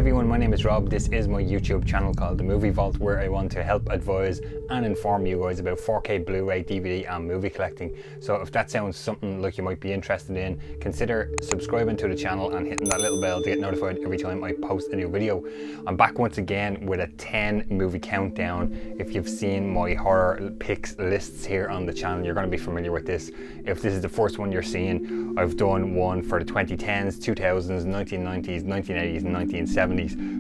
everyone, my name is Rob. This is my YouTube channel called The Movie Vault, where I want to help advise and inform you guys about 4K Blu-ray, DVD and movie collecting. So if that sounds something like you might be interested in, consider subscribing to the channel and hitting that little bell to get notified every time I post a new video. I'm back once again with a 10 movie countdown. If you've seen my horror picks lists here on the channel, you're going to be familiar with this. If this is the first one you're seeing, I've done one for the 2010s, 2000s, 1990s, 1980s and 1970s.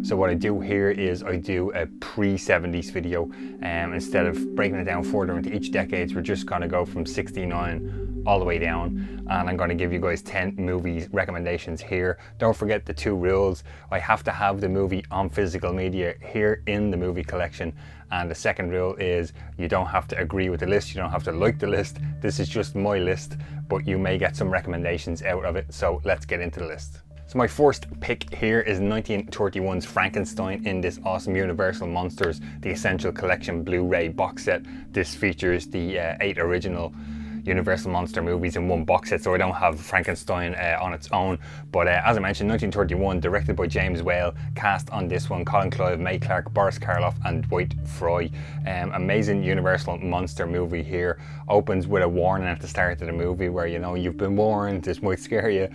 So what I do here is I do a pre-70s video. Instead of breaking it down further into each decade, we're just going to go from 69 all the way down, and I'm going to give you guys 10 movies recommendations here. Don't forget the two rules. I have to have the movie on physical media here in the movie collection, and the second rule is you don't have to agree with the list, you don't have to like the list. This is just my list, but you may get some recommendations out of it. So let's get into the list. So my first pick here is 1931's Frankenstein in this awesome Universal Monsters The Essential Collection Blu-ray box set. This features the 8 original Universal Monster movies in one box set, so I don't have Frankenstein on its own. But as I mentioned, 1931, directed by James Whale, cast on this one Colin Clive, May Clark, Boris Karloff and Dwight Fry. Amazing Universal Monster movie here. Opens with a warning at the start of the movie where, you know, you've been warned, this might scare you.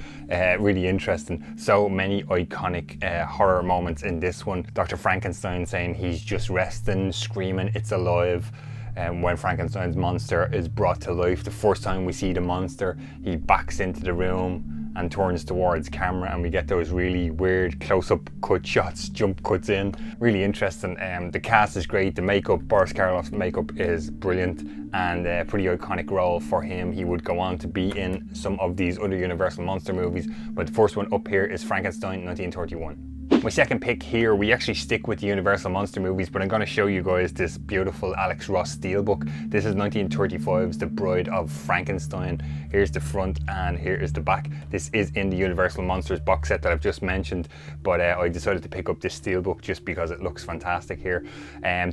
Really interesting. So many iconic horror moments in this one. Dr. Frankenstein saying he's just resting, screaming it's alive. When Frankenstein's monster is brought to life, the first time we see the monster, he backs into the room and turns towards camera, and we get those really weird close-up cut shots, jump cuts in. Really interesting. The cast is great. The makeup, Boris Karloff's makeup is brilliant, and a pretty iconic role for him. He would go on to be in some of these other Universal Monster movies, but the first one up here is Frankenstein 1931. My second pick here, we actually stick with the Universal Monster movies, but I'm going to show you guys this beautiful Alex Ross steelbook. This is 1935's The Bride of Frankenstein. Here's the front and here is the back. This is in the Universal Monsters box set that I've just mentioned, but I decided to pick up this steelbook just because it looks fantastic here.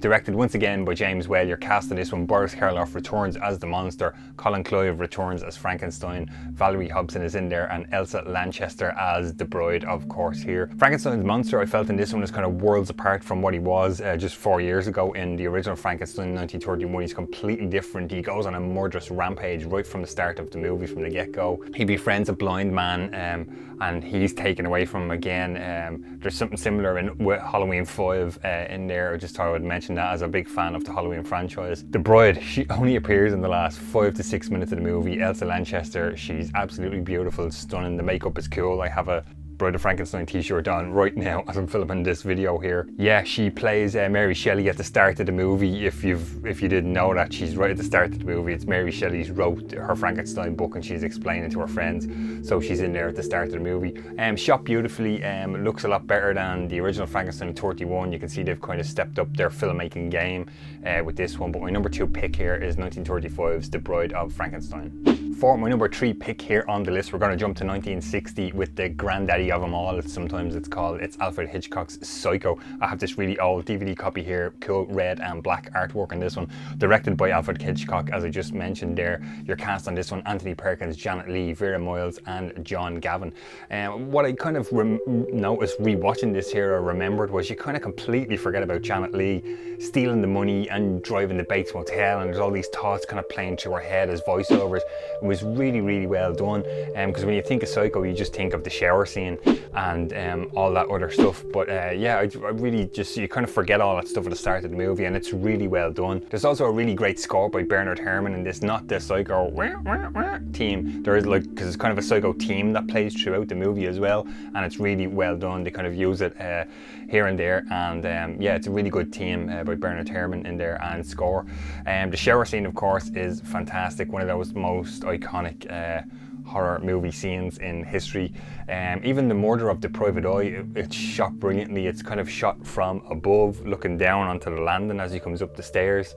Directed once again by James Whale. Your cast in this one: Boris Karloff returns as the monster, Colin Clive returns as Frankenstein, Valerie Hobson is in there, and Elsa Lanchester as the bride, of course, here. Frankenstein's Monster, I felt in this one, is kind of worlds apart from what he was just 4 years ago in the original Frankenstein in 1931. He's completely different. He goes on a murderous rampage right from the start of the movie, from the get-go. He befriends a blind man and he's taken away from him again. There's something similar in with Halloween 5 in there. I just thought I would mention that as a big fan of the Halloween franchise. The bride, she only appears in the last 5 to 6 minutes of the movie. Elsa Lanchester, she's absolutely beautiful, stunning. The makeup is cool. I have a Bride of Frankenstein t-shirt on right now as I'm filming this video here. Yeah, she plays Mary Shelley at the start of the movie. If you didn't know that, she's right at the start of the movie. It's Mary Shelley's wrote her Frankenstein book and she's explaining to her friends, so she's in there at the start of the movie. Shot beautifully, looks a lot better than the original Frankenstein 31. You can see they've kind of stepped up their filmmaking game with this one. But my number 2 pick here is 1935's The Bride of Frankenstein. For my number 3 pick here on the list, we're going to jump to 1960 with the granddaddy of them all, sometimes it's called. It's Alfred Hitchcock's Psycho. I have this really old DVD copy here, cool red and black artwork on this one, directed by Alfred Hitchcock, as I just mentioned there. Your cast on this one: Anthony Perkins, Janet Leigh, Vera Miles and John Gavin. What I kind of noticed rewatching this here, or remembered, was you kind of completely forget about Janet Leigh stealing the money and driving the Bates Motel, and there's all these thoughts kind of playing through her head as voiceovers. It was really, really well done, because when you think of Psycho, you just think of the shower scene and all that other stuff. But yeah, I really just, you kind of forget all that stuff at the start of the movie, and it's really well done. There's also a really great score by Bernard Herrmann in this, not the Psycho theme. There is, like, because it's kind of a Psycho theme that plays throughout the movie as well, and it's really well done. They kind of use it here and there, and yeah, it's a really good theme by Bernard Herrmann in there, and score. The shower scene, of course, is fantastic. One of those most iconic horror movie scenes in history. Even the murder of the private eye, it's shot brilliantly. It's kind of shot from above, looking down onto the landing as he comes up the stairs.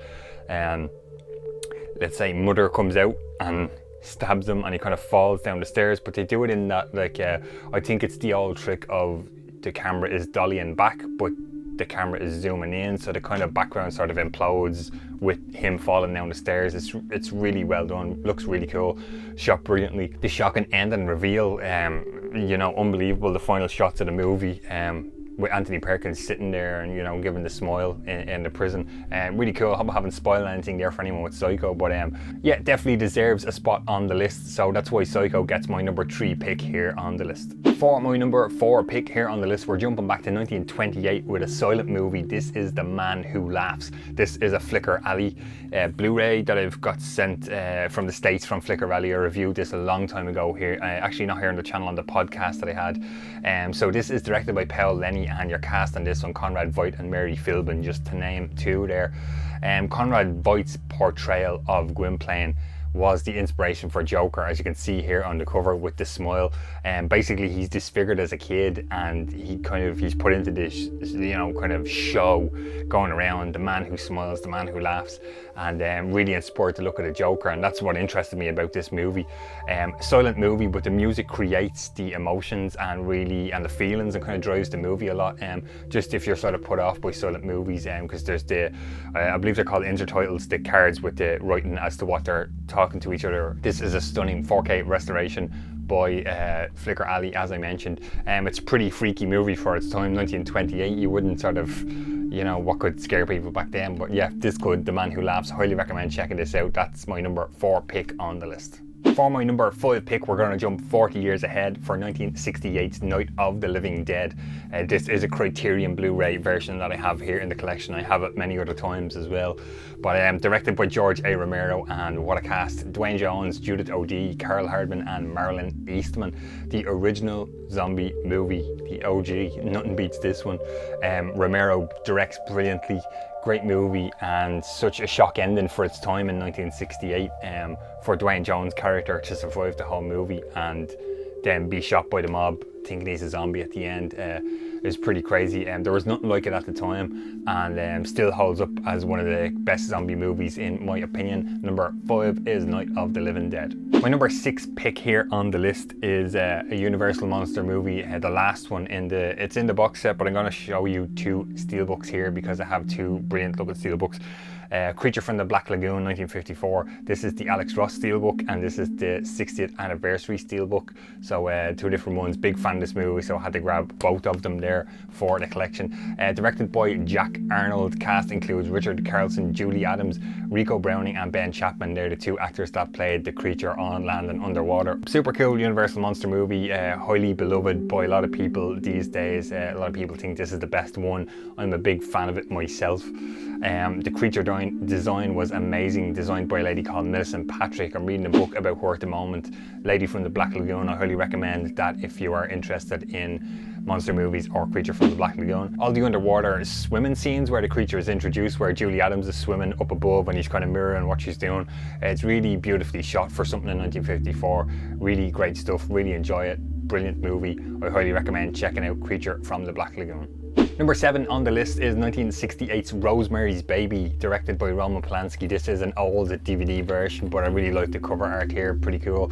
Let's say Mother comes out and stabs him and he kind of falls down the stairs, but they do it in that, like, I think it's the old trick of the camera is dollying back, but the camera is zooming in, so the kind of background sort of implodes with him falling down the stairs. It's really well done, looks really cool, shot brilliantly. The shocking end and reveal, you know, unbelievable. The final shots of the movie, with Anthony Perkins sitting there and, you know, giving the smile in the prison. Really cool. I hope I haven't spoiled anything there for anyone with Psycho, but yeah, definitely deserves a spot on the list, so that's why Psycho gets my number 3 pick here on the list. For my number 4 pick here on the list, we're jumping back to 1928 with a silent movie. This is The Man Who Laughs. This is a Flicker Alley Blu-ray that I've got sent from the States from Flicker Alley. I reviewed this a long time ago here, actually not here on the channel, on the podcast that I had. So this is directed by Paul Lenny, and your cast on this one, Conrad Veidt and Mary Philbin, just to name 2 there. Conrad Veidt's portrayal of Gwynplaine was the inspiration for Joker, as you can see here on the cover with the smile. Basically he's disfigured as a kid, and he's put into this, you know, kind of show going around, the man who smiles, the man who laughs, and really inspired to look at the Joker, and that's what interested me about this movie. Silent movie, but the music creates the emotions and the feelings, and kind of drives the movie a lot. Just if you're sort of put off by silent movies, because there's I believe they're called intertitles, the cards with the writing as to what they're talking to each other. This is a stunning 4K restoration by Flicker Alley, as I mentioned. It's a pretty freaky movie for its time, 1928. You wouldn't sort of, you know, what could scare people back then, but yeah, this could. The Man Who Laughs, highly recommend checking this out. That's my number 4 pick on the list. For my number 5 pick, we're going to jump 40 years ahead for 1968's Night of the Living Dead. This is a Criterion Blu-ray version that I have here in the collection. I have it many other times as well. But directed by George A. Romero, and what a cast. Dwayne Jones, Judith O'Dea, Carol Hardman and Marilyn Eastman. The original zombie movie, the OG, nothing beats this one. Romero directs brilliantly. Great movie, and such a shock ending for its time in 1968, for Dwayne Jones' character to survive the whole movie and then be shot by the mob thinking he's a zombie at the end is pretty crazy. There was nothing like it at the time, and still holds up as one of the best zombie movies in my opinion. Number 5 is Night of the Living Dead. My number 6 pick here on the list is a Universal Monster movie, the last one it's in the box set, but I'm going to show you 2 steelbooks here because I have 2 brilliant looking steelbooks. Creature from the Black Lagoon, 1954. This is the Alex Ross steelbook, and this is the 60th anniversary steelbook. So 2 different ones. Big fan of this movie, so I had to grab both of them there for the collection. Directed by Jack Arnold. Cast includes Richard Carlson, Julie Adams, Rico Browning and Ben Chapman. They're the 2 actors that played the creature on land and underwater. Super cool Universal Monster movie, highly beloved by a lot of people these days. A lot of people think this is the best one. I'm a big fan of it myself. The creature design was amazing, designed by a lady called Millicent Patrick. I'm reading a book about her at the moment, Lady from the Black Lagoon. I highly recommend that if you are interested in monster movies or Creature from the Black Lagoon. All the underwater swimming scenes where the creature is introduced, where Julie Adams is swimming up above and he's kind of mirroring what she's doing. It's really beautifully shot for something in 1954. Really great stuff, really enjoy it. Brilliant movie. I highly recommend checking out Creature from the Black Lagoon. Number 7 on the list is 1968's Rosemary's Baby, directed by Roman Polanski. This is an old DVD version, but I really like the cover art here, pretty cool.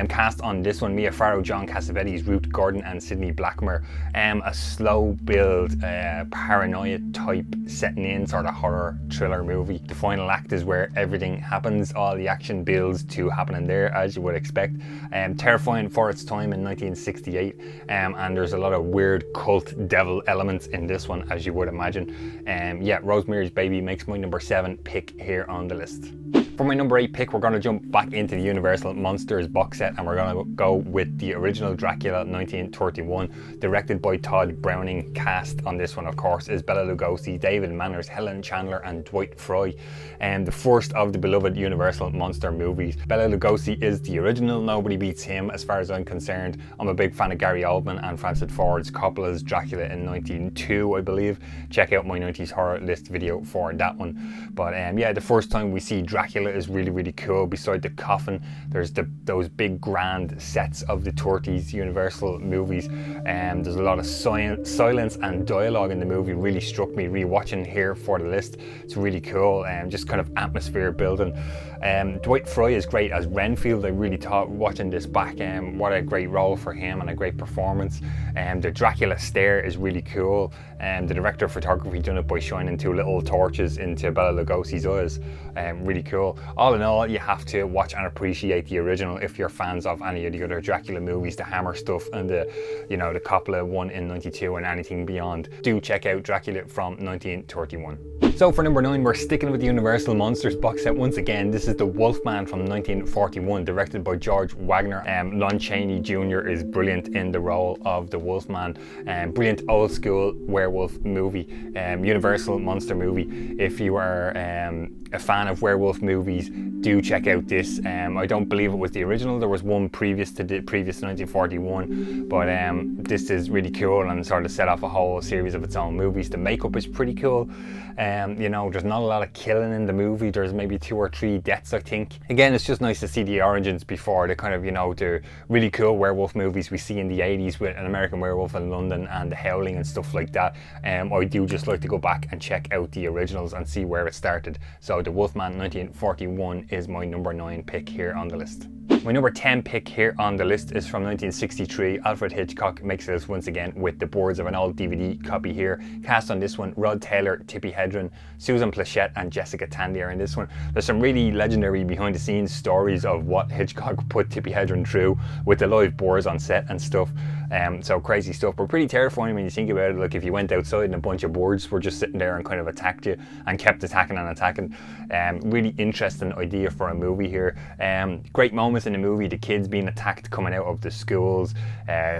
Cast on this one, Mia Farrow, John Cassavetes, Ruth Gordon and Sidney Blackmer. A slow build, paranoia type setting in sort of horror thriller movie. The final act is where everything happens, all the action builds to happening there, as you would expect. Terrifying for its time in 1968, and there's a lot of weird cult devil elements in this one, as you would imagine. Yeah, Rosemary's Baby makes my number 7 pick here on the list. For my number 8 pick, we're going to jump back into the Universal Monsters box set, and we're going to go with the original Dracula 1931, directed by Todd Browning. Cast on this one, of course, is Bela Lugosi, David Manners, Helen Chandler and Dwight Fry. The first of the beloved Universal Monster movies. Bela Lugosi is the original, nobody beats him as far as I'm concerned. I'm a big fan of Gary Oldman and Francis Ford Coppola's Dracula in 1902, I believe. Check out my 90s horror list video for that one. But yeah, the first time we see Dracula is really, really cool. Beside the coffin, there's those big grand sets of the 30s Universal movies. There's a lot of silence and dialogue in the movie. Really struck me rewatching here for the list. It's really cool, and just kind of atmosphere building. Dwight Fry is great as Renfield. I really thought watching this back, what a great role for him and a great performance. The Dracula stare is really cool. The director of photography done it by shining two little torches into Bela Lugosi's eyes. Really cool. All in all, you have to watch and appreciate the original if you're fans of any of the other Dracula movies, the Hammer stuff and the Coppola one in '92 and anything beyond. Do check out Dracula from 1931. So for number 9, we're sticking with the Universal Monsters box set once again. This is The Wolfman from 1941, directed by George Wagner. Lon Chaney Jr. is brilliant in the role of the Wolfman. Brilliant old school werewolf movie, Universal monster movie. If you are a fan of werewolf movies, do check out this. I don't believe it was the original. There was one previous 1941, but this is really cool and sort of set off a whole series of its own movies. The makeup is pretty cool. There's not a lot of killing in the movie. There's maybe 2 or 3 deaths, I think. Again, it's just nice to see the origins before the kind of, the really cool werewolf movies we see in the 80s with An American Werewolf in London and The Howling and stuff like that. I do just like to go back and check out the originals and see where it started. So The Wolfman 1941 is my number 9 pick here on the list. My number 10 pick here on the list is from 1963. Alfred Hitchcock makes this once again with the boards of an old DVD copy here. Cast on this one, Rod Taylor, Tippi Hedren, Susan Plachette and Jessica Tandy are in this one. There's some really legendary behind the scenes stories of what Hitchcock put Tippi Hedren through with the live boars on set and stuff. So crazy stuff, but pretty terrifying when you think about it. Like if you went outside and a bunch of boards were just sitting there and kind of attacked you and kept attacking and attacking. Really interesting idea for a movie here. Great moments in the movie, the kids being attacked coming out of the schools,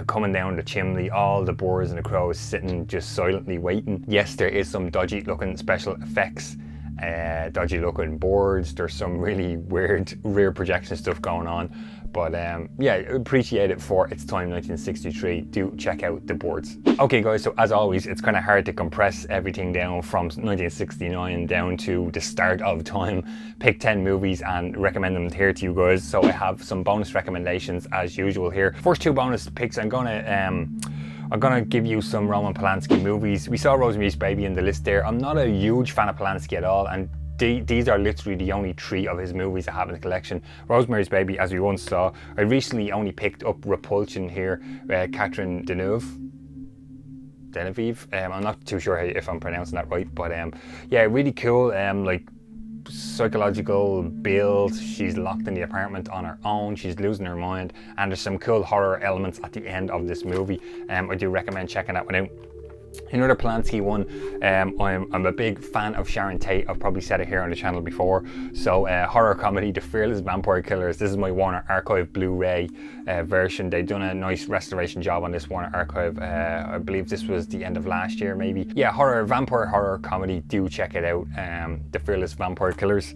coming down the chimney, all the boars and the crows sitting just silently waiting. Yes, there is some dodgy looking special effects, dodgy looking boards, there's some really weird rear projection stuff going on, but yeah, appreciate it for its time, 1963. Do check out the boards. Okay guys, so as always, it's kind of hard to compress everything down from 1969 down to the start of time. Pick 10 movies and recommend them here to you guys. So I have some bonus recommendations as usual here. First 2 bonus picks, I'm gonna give you some Roman Polanski movies. We saw Rosemarys Baby in the list there. I'm not a huge fan of Polanski at all, and these are literally the only 3 of his movies I have in the collection. Rosemary's Baby, as we once saw. I recently only picked up Repulsion here, Catherine Deneuve. I'm not too sure if I'm pronouncing that right, but yeah, really cool. Like psychological build. She's locked in the apartment on her own, she's losing her mind, and there's some cool horror elements at the end of this movie. I do recommend checking that one out. Another Polanski one, I'm a big fan of Sharon Tate. I've probably said it here on the channel before. So horror comedy, The Fearless Vampire Killers. This is my Warner Archive Blu-ray version. They've done a nice restoration job on this Warner Archive. I believe this was the end of last year maybe. Yeah, vampire horror comedy, do check it out. The Fearless Vampire Killers.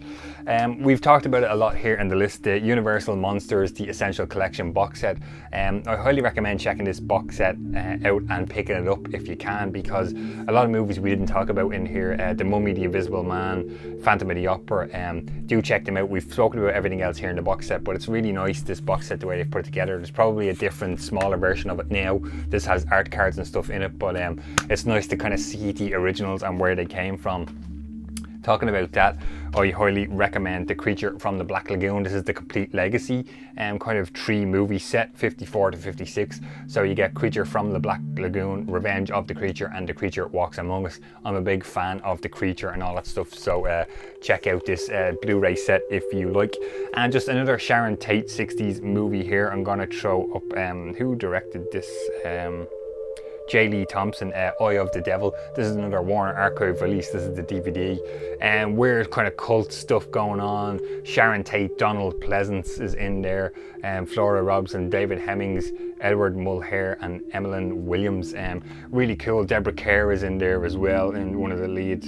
We've talked about it a lot here in the list. The Universal Monsters, the Essential Collection box set. I highly recommend checking this box set out and picking it up if you can, because a lot of movies we didn't talk about in here, The Mummy, The Invisible Man, Phantom of the Opera, do check them out. We've spoken about everything else here in the box set, but it's really nice, this box set, the way they've put it together. There's probably a different, smaller version of it now. This has art cards and stuff in it, but it's nice to kind of see the originals and where they came from. Talking about that, I highly recommend The Creature from the Black Lagoon. This is the complete legacy kind of 3 movie set, 54 to 56. So you get Creature from the Black Lagoon, Revenge of the Creature, and The Creature Walks Among Us. I'm a big fan of The Creature and all that stuff, so check out this Blu-ray set if you like. And just another Sharon Tate 60s movie here. I'm gonna throw up who directed this. J. Lee Thompson, Eye of the Devil. This is another Warner Archive release. This is the DVD. And weird kind of cult stuff going on. Sharon Tate, Donald Pleasance is in there. Flora Robson, David Hemmings, Edward Mulhare, and Emmeline Williams. Really cool. Deborah Kerr is in there as well in one of the leads.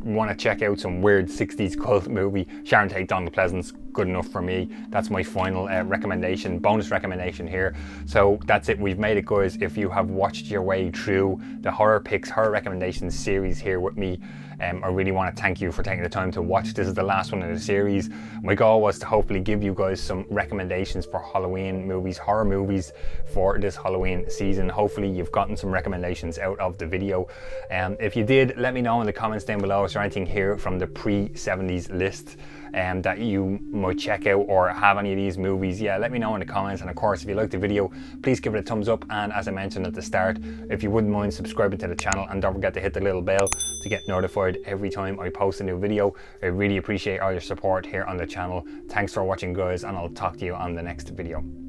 Want to check out some weird 60s cult movie. Sharon Tate, Donald Pleasance, good enough for me. That's my final recommendation, bonus recommendation here. So that's it, we've made it guys. If you have watched your way through the horror picks, horror recommendations series here with me, I really want to thank you for taking the time to watch. This is the last one in the series. My goal was to hopefully give you guys some recommendations for Halloween movies, horror movies for this Halloween season. Hopefully you've gotten some recommendations out of the video. If you did, let me know in the comments down below. Is there anything here from the pre-70s list that you might check out, or have any of these movies, yeah, let me know in the comments. And of course, if you like the video, please give it a thumbs up, and as I mentioned at the start, if you wouldn't mind subscribing to the channel, and don't forget to hit the little bell to get notified every time I post a new video. I really appreciate all your support here on the channel. Thanks for watching, guys, and I'll talk to you on the next video.